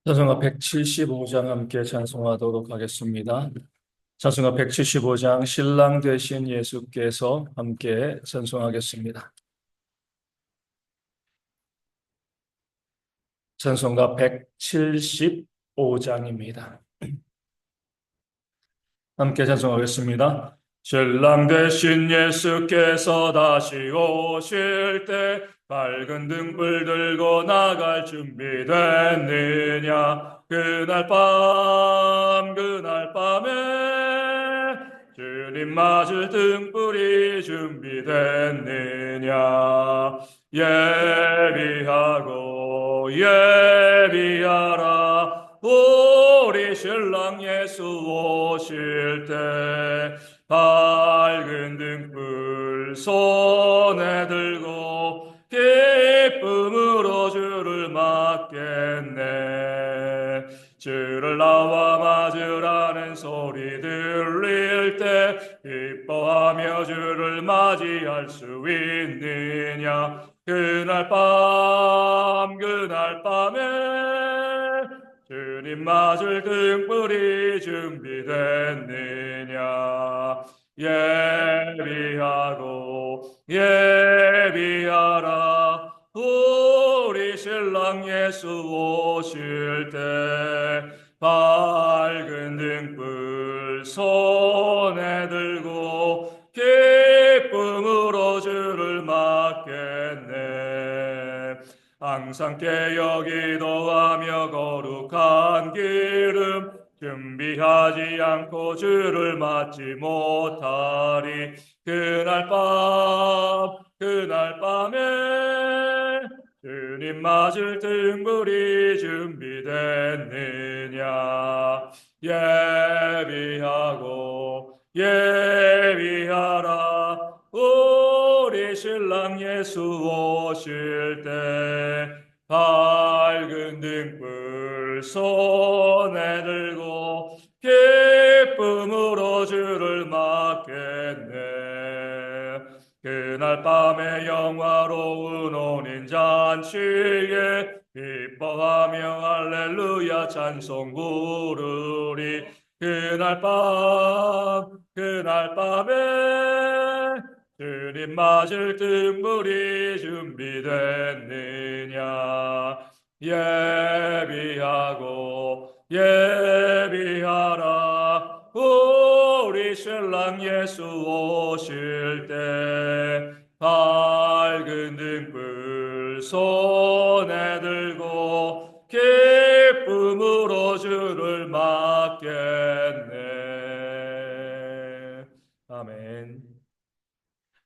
찬송가 175장 함께 찬송하도록 하겠습니다. 찬송가 175장 신랑 되신 예수께서 함께 찬송하겠습니다. 찬송가 175장입니다. 함께 찬송하겠습니다. 신랑 되신 예수께서 다시 오실 때 밝은 등불 들고 나갈 준비됐느냐. 그날 밤에 주님 맞을 등불이 준비됐느냐. 예비하라 우리 신랑 예수 오실 때 밝은 등불 손에 들고 기쁨으로 주를 맞겠네. 주를 나와 맞으라는 소리 들릴 때 기뻐하며 주를 맞이할 수 있느냐. 그날 밤에 주님 맞을 등불이 준비됐느냐. 예비하라 우리 신랑 예수 오실 때 밝은 등불 손에 들고 기쁨으로 주를 맞겠네. 항상 깨어 기도하며 거룩한 기름 준비하지 않고 주를 맞지 못하리. 그날 밤에 주님 맞을 등불이 준비됐느냐. 예비하라 우리 신랑 예수 오실 때 밝은 등불 손에 들고 기쁨으로 주를 맞겠네. 그날 밤에 영화로운 혼인 잔치에 기뻐하며 할렐루야 찬송 부르리. 그날 밤에 주님 맞을 등불이 준비됐느냐. 예비하라 우리 신랑 예수 오실 때 밝은 등불 손에 들고 기쁨으로 주를 맞겠네. 아멘.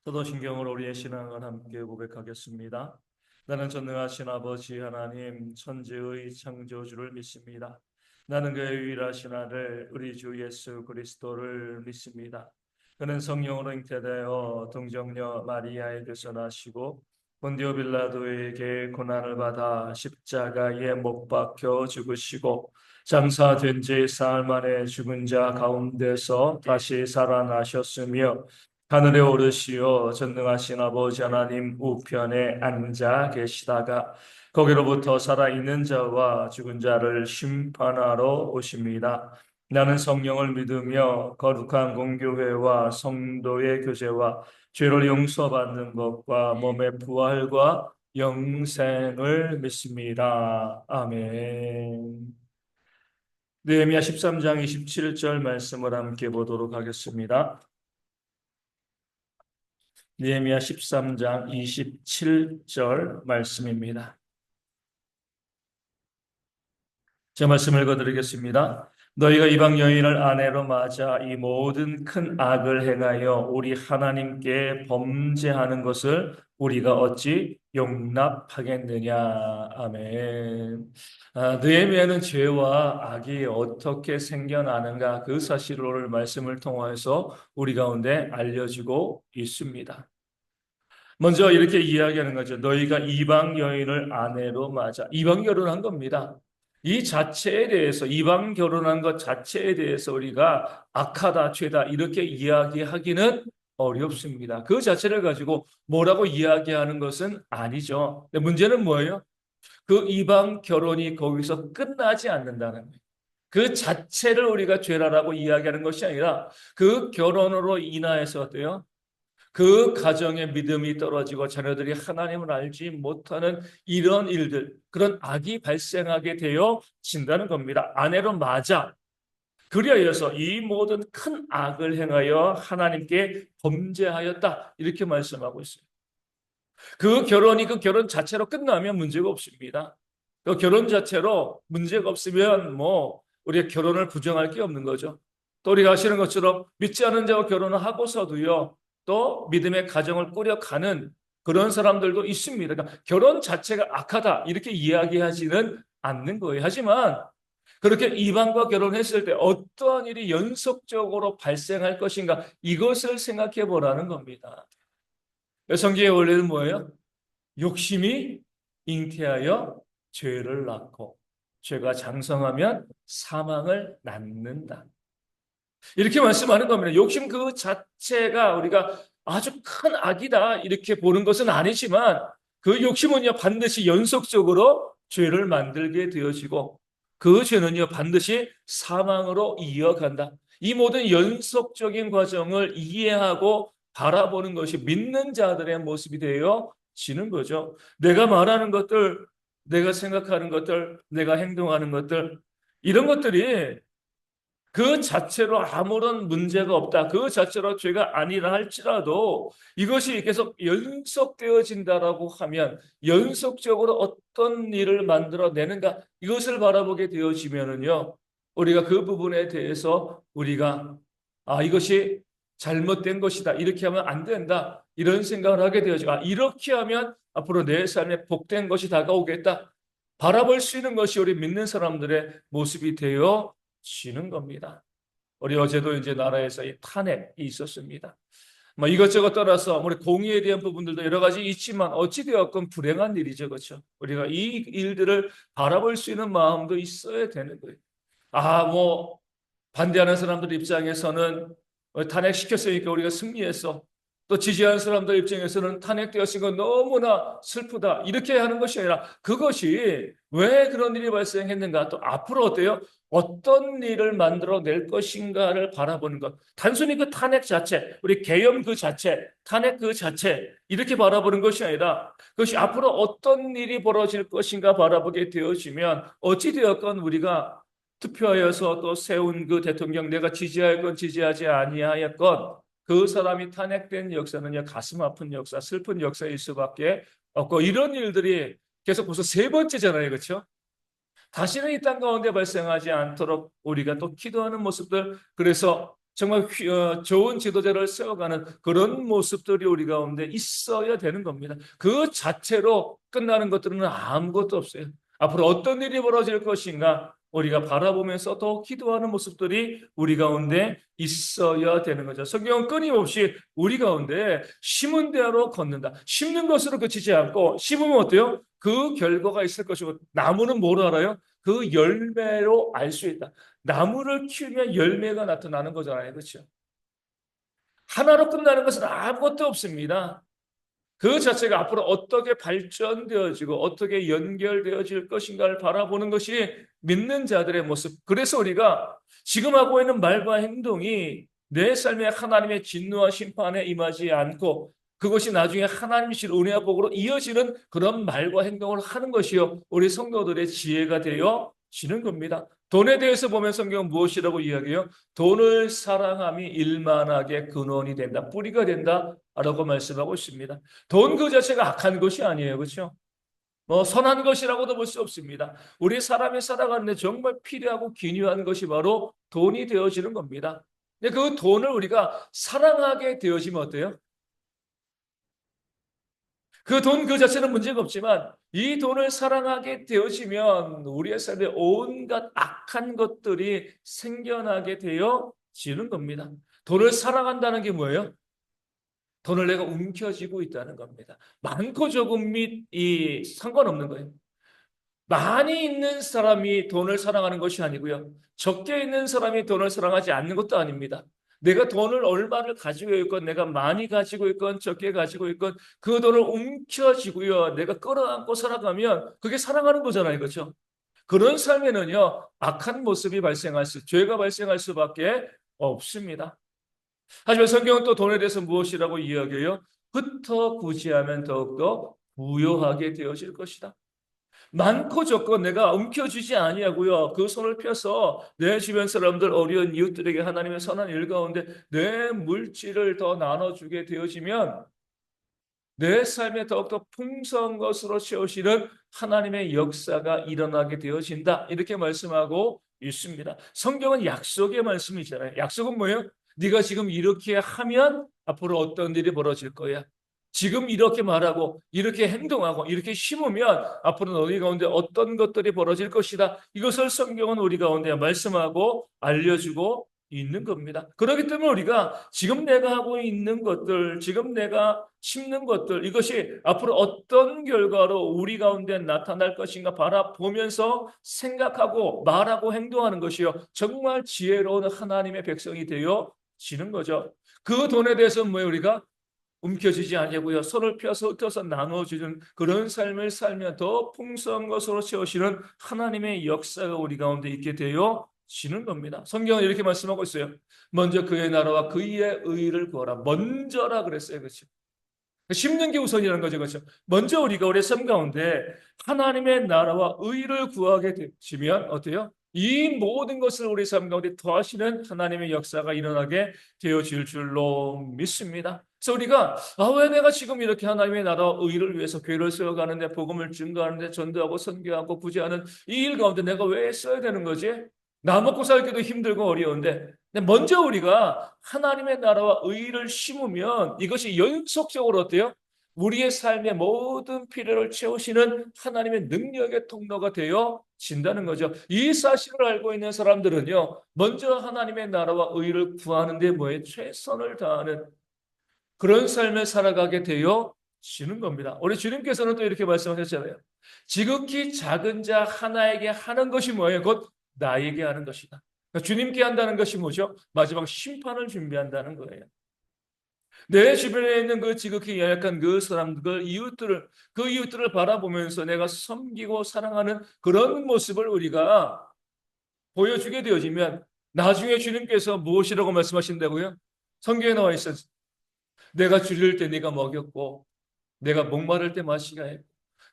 사도신경으로 우리의 신앙을 함께 고백하겠습니다. 나는 전능하신 아버지 하나님 천지의 창조주를 믿습니다. 나는 그의 유일하신 아들 우리 주 예수 그리스도를 믿습니다. 그는 성령으로 잉태되어 동정녀 마리아에게서 나시고 본디오 빌라도에게 고난을 받아 십자가에 못 박혀 죽으시고 장사된 지 사흘 만에 죽은 자 가운데서 다시 살아나셨으며 하늘에 오르시어 전능하신 아버지 하나님 우편에 앉아 계시다가 거기로부터 살아있는 자와 죽은 자를 심판하러 오십니다. 나는 성령을 믿으며 거룩한 공교회와 성도의 교제와 죄를 용서받는 것과 몸의 부활과 영생을 믿습니다. 아멘. 느헤미야 13장 27절 말씀을 함께 보도록 하겠습니다. 느헤미야 13장 27절 말씀입니다. 제 말씀 읽어드리겠습니다. 너희가 이방 여인을 아내로 맞아 이 모든 큰 악을 행하여 우리 하나님께 범죄하는 것을 우리가 어찌 용납하겠느냐. 아멘. 느헤미야는 죄와 악이 어떻게 생겨나는가 그 사실을 오늘 말씀을 통해서 우리 가운데 알려주고 있습니다. 먼저 이렇게 이야기하는 거죠. 너희가 이방 여인을 아내로 맞아. 이방 결혼한 겁니다. 이 자체에 대해서, 이방 결혼한 것 자체에 대해서 우리가 악하다, 죄다, 이렇게 이야기하기는 어렵습니다. 그 자체를 가지고 뭐라고 이야기하는 것은 아니죠. 근데 문제는 뭐예요? 그 이방 결혼이 거기서 끝나지 않는다는 거예요. 그 자체를 우리가 죄라라고 이야기하는 것이 아니라 그 결혼으로 인하여서 어때요? 그 가정의 믿음이 떨어지고 자녀들이 하나님을 알지 못하는 이런 일들, 그런 악이 발생하게 되어진다는 겁니다. 아내로 맞아. 그리하여서 이 모든 큰 악을 행하여 하나님께 범죄하였다. 이렇게 말씀하고 있어요. 그 결혼 자체로 끝나면 문제가 없습니다. 그 결혼 자체로 문제가 없으면 뭐 우리가 결혼을 부정할 게 없는 거죠. 또 우리가 아시는 것처럼 믿지 않은 자와 결혼을 하고서도요, 또 믿음의 가정을 꾸려가는 그런 사람들도 있습니다. 그러니까 결혼 자체가 악하다 이렇게 이야기하지는 않는 거예요. 하지만 그렇게 이방과 결혼했을 때 어떠한 일이 연속적으로 발생할 것인가 이것을 생각해 보라는 겁니다. 성경의 원리는 뭐예요? 욕심이 잉태하여 죄를 낳고 죄가 장성하면 사망을 낳는다. 이렇게 말씀하는 겁니다. 욕심 그 자체가 우리가 아주 큰 악이다 이렇게 보는 것은 아니지만 그 욕심은요 반드시 연속적으로 죄를 만들게 되어지고 그 죄는요 반드시 사망으로 이어간다. 이 모든 연속적인 과정을 이해하고 바라보는 것이 믿는 자들의 모습이 되어지는 거죠. 내가 말하는 것들, 내가 생각하는 것들, 내가 행동하는 것들 이런 것들이 그 자체로 아무런 문제가 없다. 그 자체로 죄가 아니라 할지라도 이것이 계속 연속되어진다라고 하면 연속적으로 어떤 일을 만들어내는가 이것을 바라보게 되어지면은요. 우리가 그 부분에 대해서 우리가 이것이 잘못된 것이다. 이렇게 하면 안 된다. 이런 생각을 하게 되어지고 이렇게 하면 앞으로 내 삶에 복된 것이 다가오겠다. 바라볼 수 있는 것이 우리 믿는 사람들의 모습이 되어 지는 겁니다. 우리 어제도 이제 나라에서 이 탄핵이 있었습니다. 뭐 이것저것 떠나서 우리 공의에 대한 부분들도 여러 가지 있지만 어찌되었건 불행한 일이죠, 그렇죠? 우리가 이 일들을 바라볼 수 있는 마음도 있어야 되는 거예요. 뭐 반대하는 사람들 입장에서는 탄핵시켰으니까 우리가 승리했어. 또 지지하는 사람들 입장에서는 탄핵되었으니 까 너무나 슬프다. 이렇게 하는 것이 아니라 그것이 왜 그런 일이 발생했는가 또 앞으로 어때요? 어떤 일을 만들어낼 것인가를 바라보는 것. 단순히 그 탄핵 자체, 우리 계엄 그 자체, 탄핵 그 자체 이렇게 바라보는 것이 아니라 그것이 앞으로 어떤 일이 벌어질 것인가 바라보게 되어지면 어찌되었건 우리가 투표하여서 또 세운 그 대통령 내가 지지할 건 지지하지 아니하였건 그 사람이 탄핵된 역사는요 가슴 아픈 역사, 슬픈 역사일 수밖에 없고 이런 일들이 계속 벌써 세 번째잖아요, 그렇죠? 다시는 이 땅 가운데 발생하지 않도록 우리가 또 기도하는 모습들, 그래서 정말 좋은 지도자를 세워가는 그런 모습들이 우리 가운데 있어야 되는 겁니다. 그 자체로 끝나는 것들은 아무것도 없어요. 앞으로 어떤 일이 벌어질 것인가 우리가 바라보면서 또 기도하는 모습들이 우리 가운데 있어야 되는 거죠. 성경은 끊임없이 우리 가운데 심은 대로 걷는다. 심는 것으로 그치지 않고 심으면 어때요? 그 결과가 있을 것이고 나무는 뭘 알아요? 그 열매로 알 수 있다. 나무를 키우면 열매가 나타나는 거잖아요. 그렇죠? 하나로 끝나는 것은 아무것도 없습니다. 그 자체가 앞으로 어떻게 발전되어지고 어떻게 연결되어질 것인가를 바라보는 것이 믿는 자들의 모습. 그래서 우리가 지금 하고 있는 말과 행동이 내 삶에 하나님의 진노와 심판에 임하지 않고 그것이 나중에 하나님이 주신 은혜와 복으로 이어지는 그런 말과 행동을 하는 것이요. 우리 성도들의 지혜가 되어지는 겁니다. 돈에 대해서 보면 성경은 무엇이라고 이야기해요? 돈을 사랑함이 일만하게 근원이 된다. 뿌리가 된다. 라고 말씀하고 있습니다. 돈 그 자체가 악한 것이 아니에요. 그렇죠? 뭐 선한 것이라고도 볼 수 없습니다. 우리 사람이 살아가는데 정말 필요하고 기묘한 것이 바로 돈이 되어지는 겁니다. 근데 그 돈을 우리가 사랑하게 되어지면 어때요? 그 돈 그 자체는 문제가 없지만 이 돈을 사랑하게 되어지면 우리의 삶에 온갖 악한 것들이 생겨나게 되어지는 겁니다. 돈을 사랑한다는 게 뭐예요? 돈을 내가 움켜쥐고 있다는 겁니다. 많고 적음이 상관없는 거예요. 많이 있는 사람이 돈을 사랑하는 것이 아니고요. 적게 있는 사람이 돈을 사랑하지 않는 것도 아닙니다. 내가 돈을 얼마를 가지고 있건, 내가 많이 가지고 있건, 적게 가지고 있건, 그 돈을 움켜쥐고요, 내가 끌어안고 살아가면 그게 살아가는 거잖아요. 그렇죠? 그런 삶에는요, 악한 모습이 죄가 발생할 수밖에 없습니다. 하지만 성경은 또 돈에 대해서 무엇이라고 이야기해요? 흩어 구제하면 더욱더 부요하게 되어질 것이다. 많고 적고 내가 움켜쥐지 아니하고요. 그 손을 펴서 내 주변 사람들 어려운 이웃들에게 하나님의 선한 일 가운데 내 물질을 더 나눠주게 되어지면 내 삶에 더욱더 풍성한 것으로 채우시는 하나님의 역사가 일어나게 되어진다. 이렇게 말씀하고 있습니다. 성경은 약속의 말씀이잖아요. 약속은 뭐예요? 네가 지금 이렇게 하면 앞으로 어떤 일이 벌어질 거야. 지금 이렇게 말하고 이렇게 행동하고 이렇게 심으면 앞으로 너희 가운데 어떤 것들이 벌어질 것이다. 이것을 성경은 우리 가운데 말씀하고 알려주고 있는 겁니다. 그렇기 때문에 우리가 지금 내가 하고 있는 것들, 지금 내가 심는 것들, 이것이 앞으로 어떤 결과로 우리 가운데 나타날 것인가 바라보면서 생각하고 말하고 행동하는 것이요. 정말 지혜로운 하나님의 백성이 되어 지는 거죠. 그 돈에 대해서 뭐예요? 우리가 움켜쥐지 아니하고요. 손을 펴서 흩어서 나눠주는 그런 삶을 살면 더 풍성한 것으로 채우시는 하나님의 역사가 우리 가운데 있게 되어 지는 겁니다. 성경은 이렇게 말씀하고 있어요. 먼저 그의 나라와 그의 의를 구하라. 먼저라 그랬어요. 그렇죠? 심는 게 우선이라는 거죠. 그렇죠? 먼저 우리가 우리 삶 가운데 하나님의 나라와 의를 구하게 되시면 어때요? 이 모든 것을 우리 삶 가운데 더하시는 하나님의 역사가 일어나게 되어질 줄로 믿습니다. 그래서 우리가 왜 내가 지금 이렇게 하나님의 나라와 의를 위해서 교회를 세워가는데 복음을 증거하는데 전도하고 선교하고 구제하는 이 일 가운데 내가 왜 써야 되는 거지? 나 먹고 살기도 힘들고 어려운데 먼저 우리가 하나님의 나라와 의를 심으면 이것이 연속적으로 어때요? 우리의 삶의 모든 필요를 채우시는 하나님의 능력의 통로가 되어 진다는 거죠. 이 사실을 알고 있는 사람들은요, 먼저 하나님의 나라와 의를 구하는 데 뭐에 최선을 다하는 그런 삶을 살아가게 되어 지는 겁니다. 우리 주님께서는 또 이렇게 말씀하셨잖아요. 지극히 작은 자 하나에게 하는 것이 뭐예요? 곧 나에게 하는 것이다. 그러니까 주님께 한다는 것이 뭐죠? 마지막 심판을 준비한다는 거예요. 내 주변에 있는 그 지극히 연약한 그 사람들, 그 이웃들을 바라보면서 내가 섬기고 사랑하는 그런 모습을 우리가 보여주게 되어지면 나중에 주님께서 무엇이라고 말씀하신다고요? 성경에 나와 있어. 내가 줄일 때 네가 먹였고, 내가 목마를 때 마시게 했고,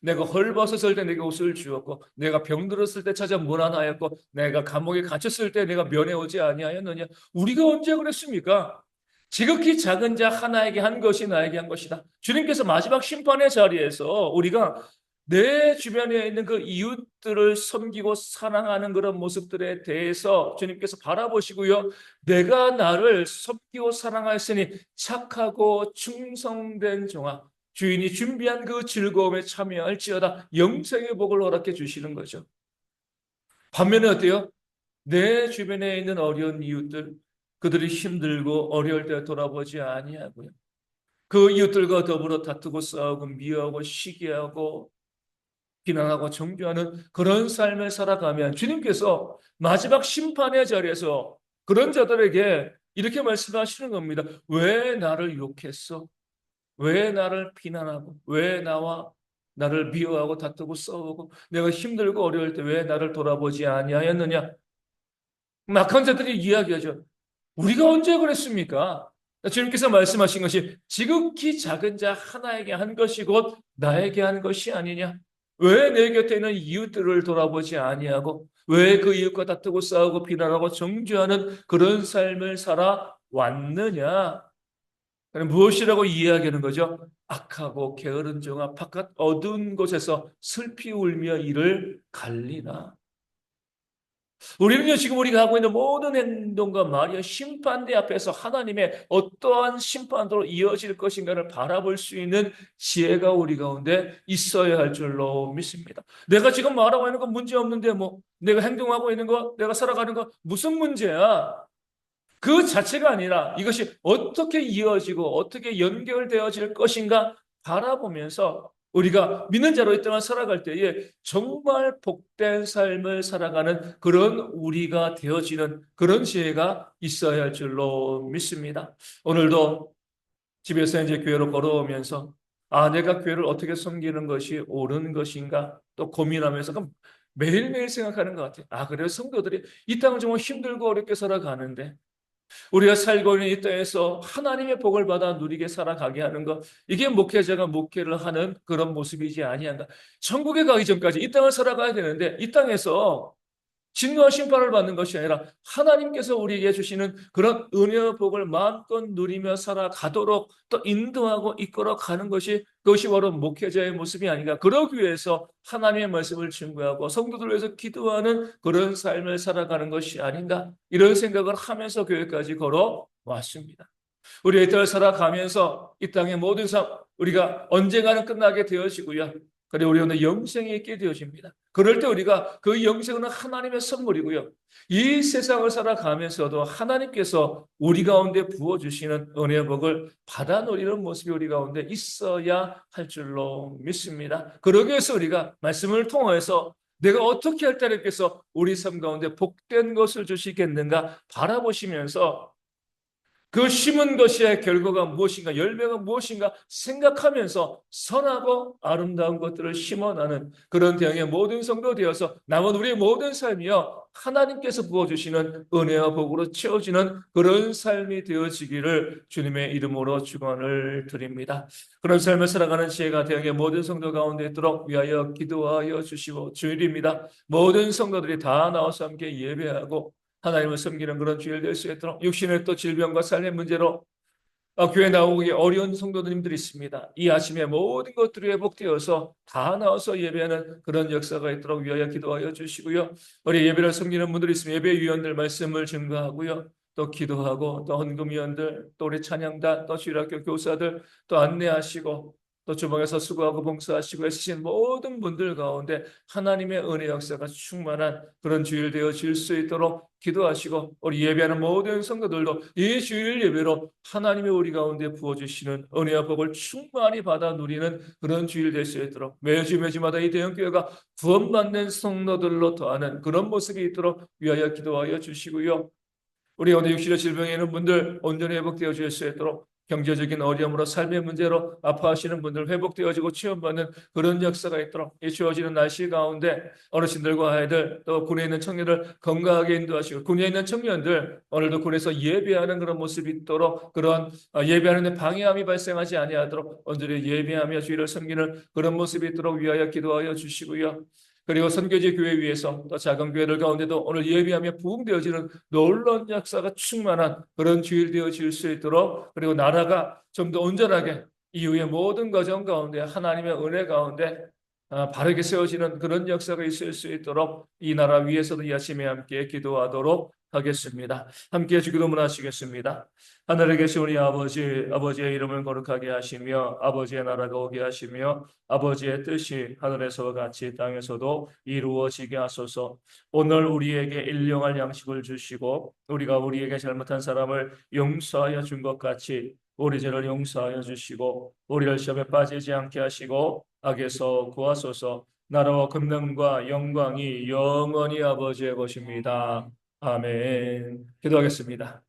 내가 헐벗었을 때 내가 옷을 주었고, 내가 병들었을 때 찾아 문안하였고, 내가 감옥에 갇혔을 때 내가 면회오지 아니하였느냐? 우리가 언제 그랬습니까? 지극히 작은 자 하나에게 한 것이 나에게 한 것이다. 주님께서 마지막 심판의 자리에서 우리가 내 주변에 있는 그 이웃들을 섬기고 사랑하는 그런 모습들에 대해서 주님께서 바라보시고요. 내가 나를 섬기고 사랑하였으니 착하고 충성된 종아, 주인이 준비한 그 즐거움에 참여할지어다 영생의 복을 허락해 주시는 거죠. 반면에 어때요? 내 주변에 있는 어려운 이웃들, 그들이 힘들고 어려울 때 돌아보지 아니하고요. 그 이웃들과 더불어 다투고 싸우고 미워하고 시기하고 비난하고 정죄하는 그런 삶을 살아가면 주님께서 마지막 심판의 자리에서 그런 자들에게 이렇게 말씀하시는 겁니다. 왜 나를 욕했어? 왜 나를 비난하고 왜 나를 미워하고 다투고 싸우고 내가 힘들고 어려울 때 왜 나를 돌아보지 아니하였느냐? 막한 자들이 이야기하죠. 우리가 언제 그랬습니까? 주님께서 말씀하신 것이 지극히 작은 자 하나에게 한 것이 곧 나에게 한 것이 아니냐? 왜 내 곁에 있는 이웃들을 돌아보지 아니하고 왜 그 이웃과 다투고 싸우고 비난하고 정죄하는 그런 삶을 살아왔느냐? 무엇이라고 이야기하는 거죠? 악하고 게으른 종아 바깥 어두운 곳에서 슬피 울며 이를 갈리나. 우리는요, 지금 우리가 하고 있는 모든 행동과 말이요, 심판대 앞에서 하나님의 어떠한 심판으로 이어질 것인가를 바라볼 수 있는 지혜가 우리 가운데 있어야 할 줄로 믿습니다. 내가 지금 말하고 있는 건 문제 없는데, 내가 행동하고 있는 거, 내가 살아가는 거, 무슨 문제야? 그 자체가 아니라 이것이 어떻게 이어지고 어떻게 연결되어질 것인가 바라보면서 우리가 믿는 자로 이 땅을 살아갈 때에 정말 복된 삶을 살아가는 그런 우리가 되어지는 그런 지혜가 있어야 할 줄로 믿습니다. 오늘도 집에서 이제 교회로 걸어오면서 내가 교회를 어떻게 섬기는 것이 옳은 것인가 또 고민하면서 그럼 매일매일 생각하는 것 같아요. 그래요. 성도들이 이 땅을 정말 힘들고 어렵게 살아가는데 우리가 살고 있는 이 땅에서 하나님의 복을 받아 누리게 살아가게 하는 것, 이게 목회자가 목회를 하는 그런 모습이지 아니한가. 천국에 가기 전까지 이 땅을 살아가야 되는데 이 땅에서 진노와 심판을 받는 것이 아니라 하나님께서 우리에게 주시는 그런 은혜와 복을 마음껏 누리며 살아가도록 또 인도하고 이끌어 가는 것이, 그것이 바로 목회자의 모습이 아닌가. 그러기 위해서 하나님의 말씀을 증거하고 성도들 위해서 기도하는 그런 삶을 살아가는 것이 아닌가, 이런 생각을 하면서 교회까지 걸어왔습니다. 우리 이 땅을 살아가면서 이 땅의 모든 삶, 우리가 언젠가는 끝나게 되어지고요. 그리고 우리는 영생이 있게 되어집니다. 그럴 때 우리가 그 영생은 하나님의 선물이고요. 이 세상을 살아가면서도 하나님께서 우리 가운데 부어주시는 은혜의 복을 받아 누리는 모습이 우리 가운데 있어야 할 줄로 믿습니다. 그러기 위해서 우리가 말씀을 통해서 내가 어떻게 할 때 하나님께서 우리 삶 가운데 복된 것을 주시겠는가 바라보시면서 그 심은 것의 결과가 무엇인가, 열매가 무엇인가 생각하면서 선하고 아름다운 것들을 심어나는 그런 대형의 모든 성도 되어서 남은 우리의 모든 삶이요 하나님께서 부어주시는 은혜와 복으로 채워지는 그런 삶이 되어지기를 주님의 이름으로 축원을 드립니다. 그런 삶을 살아가는 지혜가 대형의 모든 성도 가운데 있도록 위하여 기도하여 주시고 주일입니다. 모든 성도들이 다 나와서 함께 예배하고 하나님을 섬기는 그런 주일 될 수 있도록, 육신의 또 질병과 삶의 문제로 교회 나오기 어려운 성도님들이 있습니다. 이 아침에 모든 것들이 회복되어서 다 나와서 예배하는 그런 역사가 있도록 위하여 기도하여 주시고요. 우리 예배를 섬기는 분들이 있으면 예배위원들 말씀을 증거하고요. 또 기도하고 또 헌금위원들 또 우리 찬양단 또 주일학교 교사들 또 안내하시고 또 주방에서 수고하고 봉사하시고 애쓰신 모든 분들 가운데 하나님의 은혜 역사가 충만한 그런 주일 되어질 수 있도록 기도하시고, 우리 예배하는 모든 성도들도 이 주일 예배로 하나님의 우리 가운데 부어주시는 은혜와 복을 충만히 받아 누리는 그런 주일 될 수 있도록 매주 매주마다 이 대형교회가 구원받는 성도들로 더하는 그런 모습이 있도록 위하여 기도하여 주시고요. 우리 오늘 육신의 질병에 있는 분들 온전히 회복되어 주실 수 있도록, 경제적인 어려움으로 삶의 문제로 아파하시는 분들 회복되어지고 치유받는 그런 역사가 있도록, 이 추워지는 날씨 가운데 어르신들과 아이들 또 군에 있는 청년들 건강하게 인도하시고, 군에 있는 청년들 오늘도 군에서 예배하는 그런 모습이 있도록, 그런 예배하는 데 방해함이 발생하지 아니하도록 온전히 예배하며 주의를 섬기는 그런 모습이 있도록 위하여 기도하여 주시고요. 그리고 선교지 교회 위에서 또 작은 교회들 가운데도 오늘 예배하며 부흥되어지는 놀라운 역사가 충만한 그런 주일 되어질 수 있도록, 그리고 나라가 좀 더 온전하게 이후의 모든 과정 가운데 하나님의 은혜 가운데 바르게 세워지는 그런 역사가 있을 수 있도록 이 나라 위에서도 이 아침에 함께 기도하도록 하겠습니다. 함께 기도문 하시겠습니다. 하늘에 계신 우리 아버지, 아버지의 이름을 거룩하게 하시며 아버지의 나라가 오게 하시며 아버지의 뜻이 하늘에서와 같이 땅에서도 이루어지게 하소서. 오늘 우리에게 일용할 양식을 주시고 우리가 우리에게 잘못한 사람을 용서하여 준 것 같이 우리 죄를 용서하여 주시고 우리를 시험에 빠지지 않게 하시고 악에서 구하소서. 나라와 권능과 영광이 영원히 아버지의 것입니다. 아멘. 기도하겠습니다.